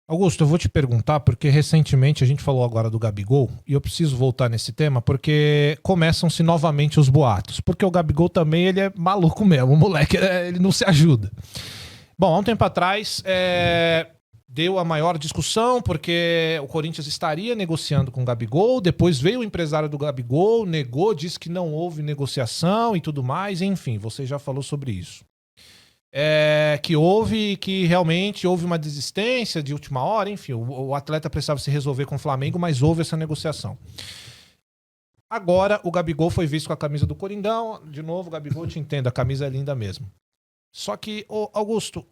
Augusto, eu vou te perguntar, porque recentemente a gente falou agora do Gabigol, e eu preciso voltar nesse tema, porque começam-se novamente os boatos. Porque o Gabigol também, ele é maluco mesmo, o moleque, ele não se ajuda. Bom, há um tempo atrás, deu a maior discussão, porque o Corinthians estaria negociando com o Gabigol, depois veio o empresário do Gabigol, negou, disse que não houve negociação e tudo mais, enfim, você já falou sobre isso. Que realmente houve uma desistência de última hora, enfim, o atleta precisava se resolver com o Flamengo, mas houve essa negociação. Agora o Gabigol foi visto com a camisa do Corindão, de novo, Gabigol, eu te entendo, a camisa é linda mesmo. Só que, Augusto,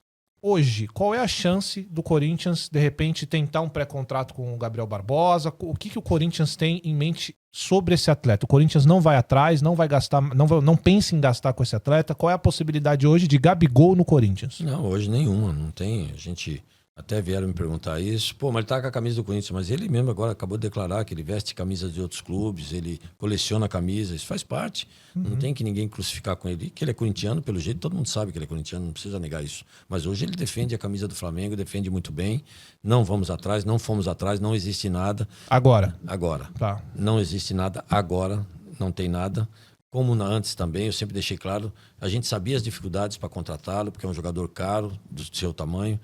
hoje, qual é a chance do Corinthians, de repente, tentar um pré-contrato com o Gabriel Barbosa? O que o Corinthians tem em mente sobre esse atleta? O Corinthians não vai atrás, não vai gastar, não pensa em gastar com esse atleta. Qual é a possibilidade hoje de Gabigol no Corinthians? Não, hoje nenhuma, não tem. A gente até vieram me perguntar isso. Pô, mas ele tá com a camisa do Corinthians, mas ele mesmo agora acabou de declarar que ele veste camisas de outros clubes, ele coleciona camisas, isso faz parte. Não tem que ninguém crucificar com ele. Que ele é corintiano, pelo jeito, todo mundo sabe que ele é corintiano, não precisa negar isso. Mas hoje ele defende a camisa do Flamengo, defende muito bem. Não vamos atrás, não fomos atrás, não existe nada. Agora. Tá. Não existe nada agora, não tem nada. Como antes também, eu sempre deixei claro, a gente sabia as dificuldades para contratá-lo, porque é um jogador caro, do seu tamanho.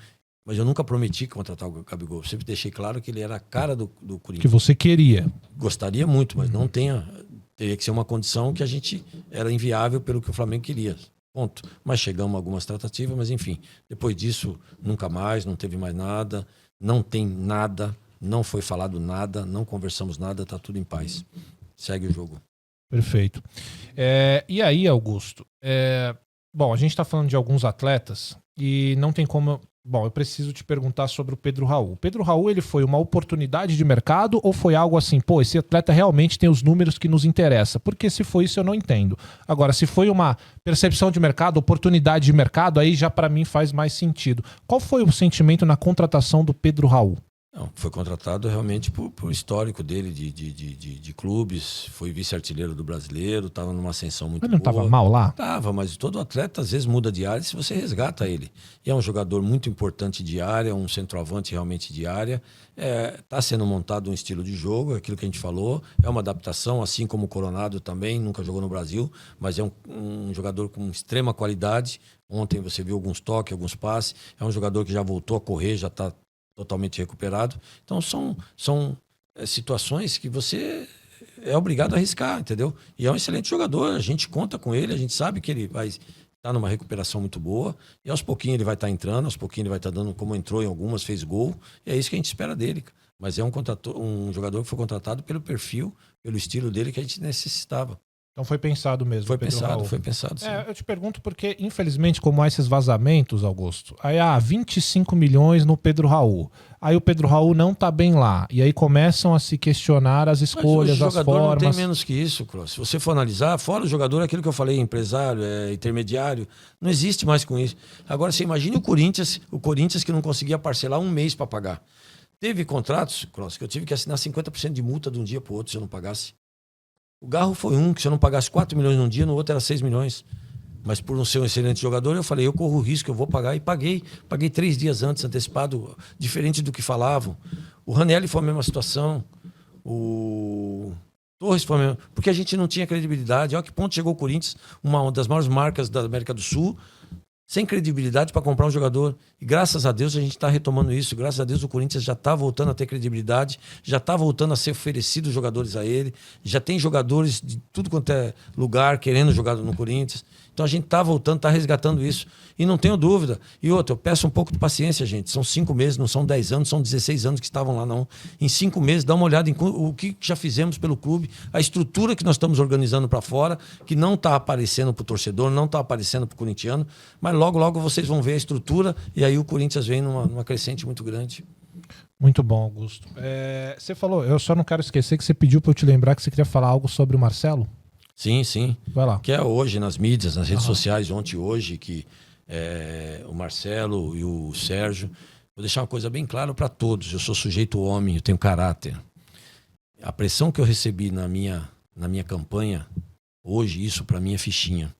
Mas eu nunca prometi contratar o Gabigol. Eu sempre deixei claro que ele era a cara do Corinthians. Que você queria. Gostaria muito, mas não teria que ser uma condição que a gente era inviável pelo que o Flamengo queria. Ponto. Mas chegamos a algumas tratativas, mas enfim. Depois disso, nunca mais, não teve mais nada. Não tem nada, não foi falado nada, não conversamos nada, tá tudo em paz. Segue o jogo. Perfeito. E aí, Augusto? Bom, a gente está falando de alguns atletas e não tem como... Bom, eu preciso te perguntar sobre o Pedro Raul. O Pedro Raul, ele foi uma oportunidade de mercado ou foi algo assim, pô, esse atleta realmente tem os números que nos interessa? Porque se foi isso, eu não entendo. Agora, se foi uma percepção de mercado, oportunidade de mercado, aí já para mim faz mais sentido. Qual foi o sentimento na contratação do Pedro Raul? Não, foi contratado realmente por histórico dele de clubes, foi vice-artilheiro do Brasileiro, estava numa ascensão muito boa. Ele não estava mal lá? Tava, mas todo atleta às vezes muda de área se você resgata ele. E é um jogador muito importante de área, um centroavante realmente de área. Está sendo montado um estilo de jogo, aquilo que a gente falou, é uma adaptação, assim como o Coronado também, nunca jogou no Brasil, mas é um jogador com extrema qualidade. Ontem você viu alguns toques, alguns passes, é um jogador que já voltou a correr, já está totalmente recuperado. Então são situações que você é obrigado a arriscar, entendeu? E é um excelente jogador, a gente conta com ele, a gente sabe que ele vai estar numa recuperação muito boa, e aos pouquinhos ele vai estar entrando, aos pouquinhos ele vai estar dando, como entrou em algumas, fez gol, e é isso que a gente espera dele. Mas é um jogador que foi contratado pelo perfil, pelo estilo dele que a gente necessitava. Então foi pensado mesmo. Foi pensado, sim. Eu te pergunto porque, infelizmente, como há esses vazamentos, Augusto, aí 25 milhões no Pedro Raul. Aí o Pedro Raul não tá bem lá. E aí começam a se questionar as escolhas, as formas. O jogador não tem menos que isso, Cross. Se você for analisar, fora o jogador, aquilo que eu falei, empresário, intermediário, não existe mais com isso. Agora, você imagine o Corinthians que não conseguia parcelar um mês para pagar. Teve contratos, Cross, que eu tive que assinar 50% de multa de um dia para o outro se eu não pagasse. O Garro foi que se eu não pagasse 4 milhões num dia, no outro era 6 milhões. Mas por não ser um excelente jogador, eu falei, eu corro o risco, eu vou pagar. E paguei. Paguei 3 dias antes, antecipado, diferente do que falavam. O Ranieri foi a mesma situação. O Torres foi a mesma. Porque a gente não tinha credibilidade. Olha que ponto chegou o Corinthians, uma das maiores marcas da América do Sul, sem credibilidade para comprar um jogador. E graças a Deus a gente está retomando isso. Graças a Deus o Corinthians já está voltando a ter credibilidade, já está voltando a ser oferecido jogadores a ele, já tem jogadores de tudo quanto é lugar querendo jogar no Corinthians. Então a gente está voltando, está resgatando isso. E não tenho dúvida. E outra, eu peço um pouco de paciência, gente. São 5 meses, não são 10 anos, são 16 anos que estavam lá, não. Em 5 meses, dá uma olhada em o que já fizemos pelo clube, a estrutura que nós estamos organizando para fora, que não está aparecendo para o torcedor, não está aparecendo para o corintiano, mas logo, logo vocês vão ver a estrutura e aí o Corinthians vem numa crescente muito grande. Muito bom, Augusto. Você falou, eu só não quero esquecer que você pediu para eu te lembrar que você queria falar algo sobre o Marcelo. Sim, sim. Vai lá. Que é hoje nas mídias, nas redes sociais, ontem e hoje, que o Marcelo e o Sérgio... Vou deixar uma coisa bem clara para todos. Eu sou sujeito homem, eu tenho caráter. A pressão que eu recebi na minha campanha, hoje, isso para mim é fichinha.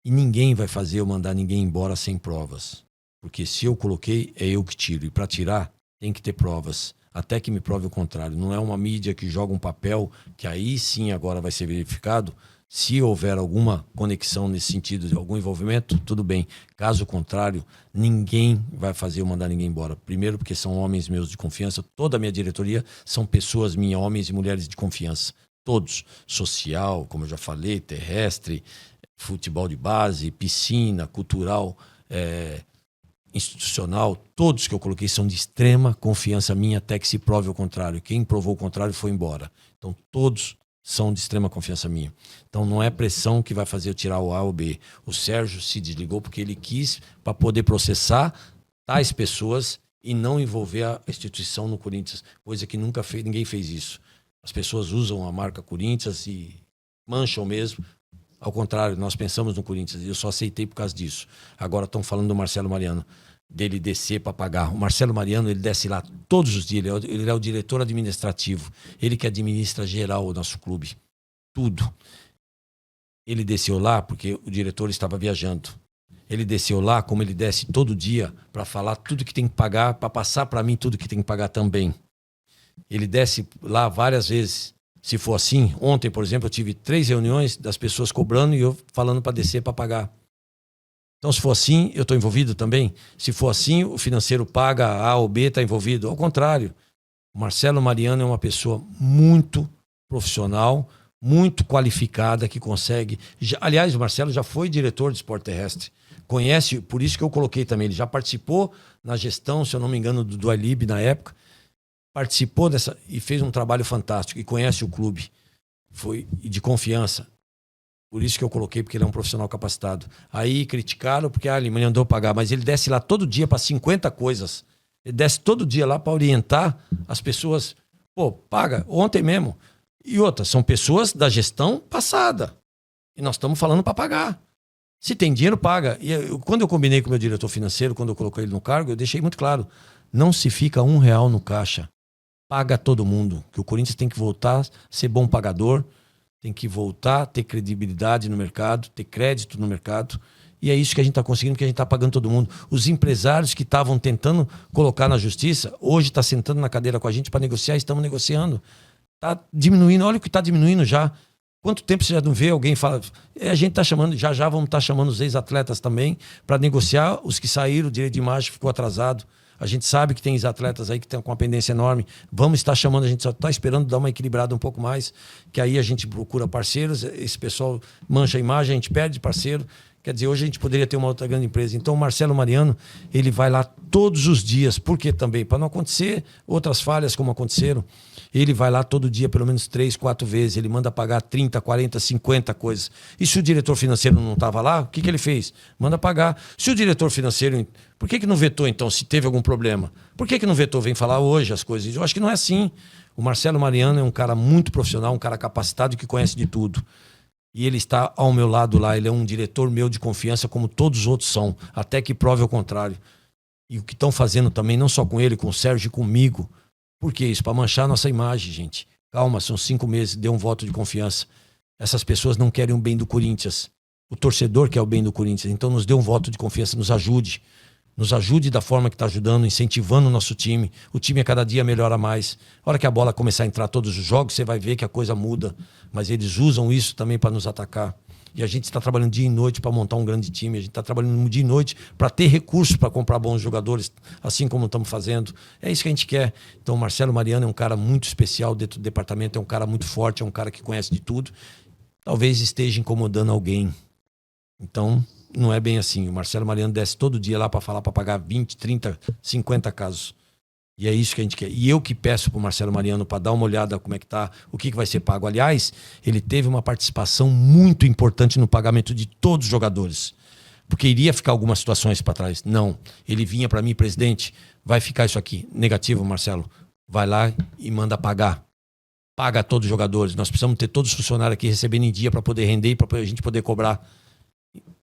E ninguém vai fazer eu mandar ninguém embora sem provas. Porque se eu coloquei, é eu que tiro. E para tirar, tem que ter provas, até que me prove o contrário. Não é uma mídia que joga um papel que aí sim agora vai ser verificado. Se houver alguma conexão nesse sentido, de algum envolvimento, tudo bem. Caso contrário, ninguém vai fazer eu mandar ninguém embora. Primeiro porque são homens meus de confiança. Toda a minha diretoria são pessoas minhas, homens e mulheres de confiança. Todos. Social, como eu já falei, terrestre, futebol de base, piscina, cultural, institucional. Todos que eu coloquei são de extrema confiança minha até que se prove o contrário. Quem provou o contrário foi embora. Então todos são de extrema confiança minha. Então não é pressão que vai fazer eu tirar o A ou B. O Sérgio se desligou porque ele quis para poder processar tais pessoas e não envolver a instituição no Corinthians, coisa que nunca fez, ninguém fez isso. As pessoas usam a marca Corinthians e mancham mesmo. Ao contrário, nós pensamos no Corinthians e eu só aceitei por causa disso. Agora estão falando do Marcelo Mariano, dele descer para pagar. O Marcelo Mariano, ele desce lá todos os dias, ele é o diretor administrativo, ele que administra geral o nosso clube, tudo. Ele desceu lá porque o diretor estava viajando. Ele desceu lá como ele desce todo dia para falar tudo que tem que pagar, para passar para mim tudo que tem que pagar também. Ele desce lá várias vezes. Se for assim, ontem, por exemplo, eu tive 3 reuniões das pessoas cobrando e eu falando para descer para pagar. Então, se for assim, eu estou envolvido também. Se for assim, o financeiro paga, A ou B está envolvido. Ao contrário, o Marcelo Mariano é uma pessoa muito profissional, muito qualificada, que consegue... Aliás, o Marcelo já foi diretor de esporte terrestre. Conhece, por isso que eu coloquei também. Ele já participou na gestão, se eu não me engano, do Alib na época. Participou dessa e fez um trabalho fantástico. E conhece o clube. Foi de confiança. Por isso que eu coloquei, porque ele é um profissional capacitado. Aí criticaram porque ele me mandou pagar, mas ele desce lá todo dia para 50 coisas. Ele desce todo dia lá para orientar as pessoas. Pô, paga, ontem mesmo. E outra, são pessoas da gestão passada. E nós estamos falando para pagar. Se tem dinheiro, paga. E quando eu combinei com o meu diretor financeiro, quando eu coloquei ele no cargo, eu deixei muito claro. Não se fica R$1 no caixa. Paga todo mundo. Que o Corinthians tem que voltar a ser bom pagador. Tem que voltar a ter credibilidade no mercado, ter crédito no mercado. E é isso que a gente está conseguindo, porque a gente está pagando todo mundo. Os empresários que estavam tentando colocar na justiça, hoje está sentando na cadeira com a gente para negociar, estamos negociando. Está diminuindo, olha o que está diminuindo já. Quanto tempo você já não vê alguém falar? A gente está chamando, já vamos estar chamando os ex-atletas também para negociar os que saíram, o direito de imagem ficou atrasado. A gente sabe que tem ex-atletas aí que estão com uma pendência enorme. Vamos estar chamando, a gente só está esperando dar uma equilibrada um pouco mais, que aí a gente procura parceiros, esse pessoal mancha a imagem, a gente perde parceiro. Quer dizer, hoje a gente poderia ter uma outra grande empresa. Então o Marcelo Mariano, ele vai lá todos os dias. Por quê também? Para não acontecer outras falhas como aconteceram. Ele vai lá todo dia, pelo menos 3, 4 vezes. Ele manda pagar 30, 40, 50 coisas. E se o diretor financeiro não estava lá, o que ele fez? Manda pagar. Se o diretor financeiro... Por que não vetou, então, se teve algum problema? Por que não vetou? Vem falar hoje as coisas. Eu acho que não é assim. O Marcelo Mariano é um cara muito profissional, um cara capacitado que conhece de tudo. E ele está ao meu lado lá. Ele é um diretor meu de confiança, como todos os outros são. Até que prove o contrário. E o que estão fazendo também, não só com ele, com o Sérgio e comigo. Por que isso? Para manchar a nossa imagem, gente. Calma, são 5 meses, dê um voto de confiança. Essas pessoas não querem o bem do Corinthians. O torcedor quer o bem do Corinthians. Então nos dê um voto de confiança, nos ajude. Nos ajude da forma que está ajudando, incentivando o nosso time. O time a cada dia melhora mais. A hora que a bola começar a entrar todos os jogos, você vai ver que a coisa muda. Mas eles usam isso também para nos atacar. E a gente está trabalhando dia e noite para montar um grande time. A gente está trabalhando dia e noite para ter recursos para comprar bons jogadores, assim como estamos fazendo. É isso que a gente quer. Então o Marcelo Mariano é um cara muito especial dentro do departamento, é um cara muito forte, é um cara que conhece de tudo. Talvez esteja incomodando alguém. Então... Não é bem assim. O Marcelo Mariano desce todo dia lá para falar, para pagar 20, 30, 50 casos. E é isso que a gente quer. E eu que peço para o Marcelo Mariano para dar uma olhada como é que tá, o que vai ser pago. Aliás, ele teve uma participação muito importante no pagamento de todos os jogadores. Porque iria ficar algumas situações para trás. Não. Ele vinha para mim, presidente, vai ficar isso aqui. Negativo, Marcelo. Vai lá e manda pagar. Paga todos os jogadores. Nós precisamos ter todos os funcionários aqui recebendo em dia para poder render e para a gente poder cobrar.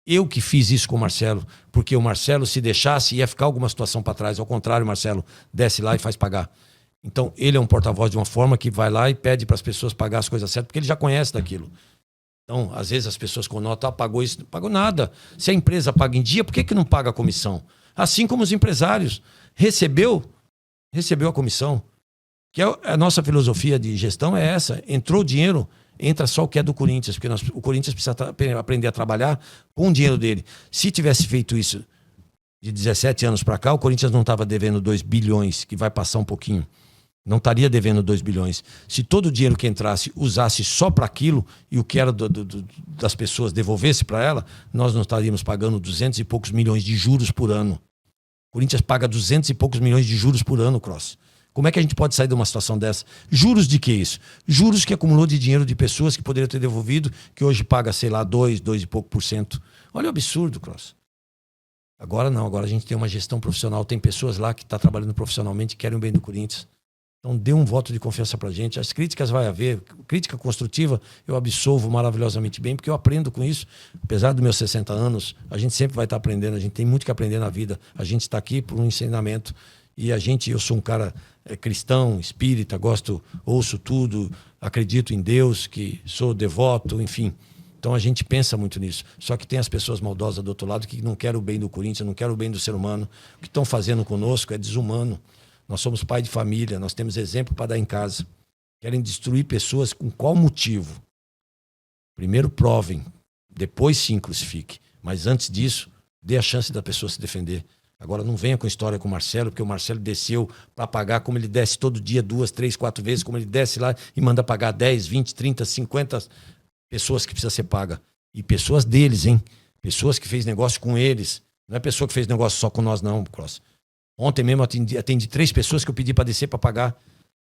Eu que fiz isso com o Marcelo, porque o Marcelo, se deixasse, ia ficar alguma situação para trás. Ao contrário, Marcelo, desce lá e faz pagar. Então, ele é um porta-voz de uma forma que vai lá e pede para as pessoas pagar as coisas certas, porque ele já conhece daquilo. Então, às vezes as pessoas conotam, pagou isso, não pagou nada. Se a empresa paga em dia, por que não paga a comissão? Assim como os empresários. Recebeu, recebeu a comissão. Que a nossa filosofia de gestão é essa. Entrou o dinheiro, entra só o que é do Corinthians, porque o Corinthians precisa aprender a trabalhar com o dinheiro dele. Se tivesse feito isso de 17 anos para cá, o Corinthians não estava devendo 2 bilhões, que vai passar um pouquinho. Não estaria devendo 2 bilhões. Se todo o dinheiro que entrasse usasse só para aquilo e o que era das pessoas devolvesse para ela, nós não estaríamos pagando 200 e poucos milhões de juros por ano. O Corinthians paga 200 e poucos milhões de juros por ano, Cross. Como é que a gente pode sair de uma situação dessa? Juros de que isso? Juros que acumulou de dinheiro de pessoas que poderiam ter devolvido, que hoje paga, sei lá, 2 e pouco por cento. Olha o absurdo, Cross. Agora não, agora a gente tem uma gestão profissional, tem pessoas lá que estão trabalhando profissionalmente, querem o bem do Corinthians. Então dê um voto de confiança pra gente. As críticas vai haver, crítica construtiva eu absolvo maravilhosamente bem, porque eu aprendo com isso. Apesar dos meus 60 anos, a gente sempre vai estar aprendendo, a gente tem muito que aprender na vida. A gente está aqui por um ensinamento. E eu sou um cara cristão, espírita, ouço tudo, acredito em Deus, que sou devoto, enfim. Então a gente pensa muito nisso. Só que tem as pessoas maldosas do outro lado que não querem o bem do Corinthians, não querem o bem do ser humano. O que estão fazendo conosco é desumano. Nós somos pai de família, nós temos exemplo para dar em casa. Querem destruir pessoas com qual motivo? Primeiro provem, depois sim crucifique. Mas antes disso, dê a chance da pessoa se defender. Agora não venha com história com o Marcelo, porque o Marcelo desceu para pagar como ele desce todo dia, 2, 3, 4 vezes, como ele desce lá e manda pagar 10, 20, 30, 50 pessoas que precisa ser paga. E pessoas deles, hein? Pessoas que fez negócio com eles. Não é pessoa que fez negócio só com nós, não, Cross. Ontem mesmo atendi 3 pessoas que eu pedi para descer para pagar.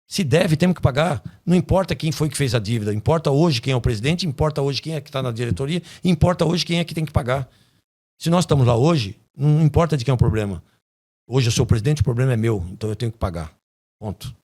Se deve, temos que pagar. Não importa quem foi que fez a dívida. Importa hoje quem é o presidente, importa hoje quem é que está na diretoria, importa hoje quem é que tem que pagar. Se nós estamos lá hoje, não importa de quem é o problema. Hoje eu sou o presidente, o problema é meu, então eu tenho que pagar. Ponto.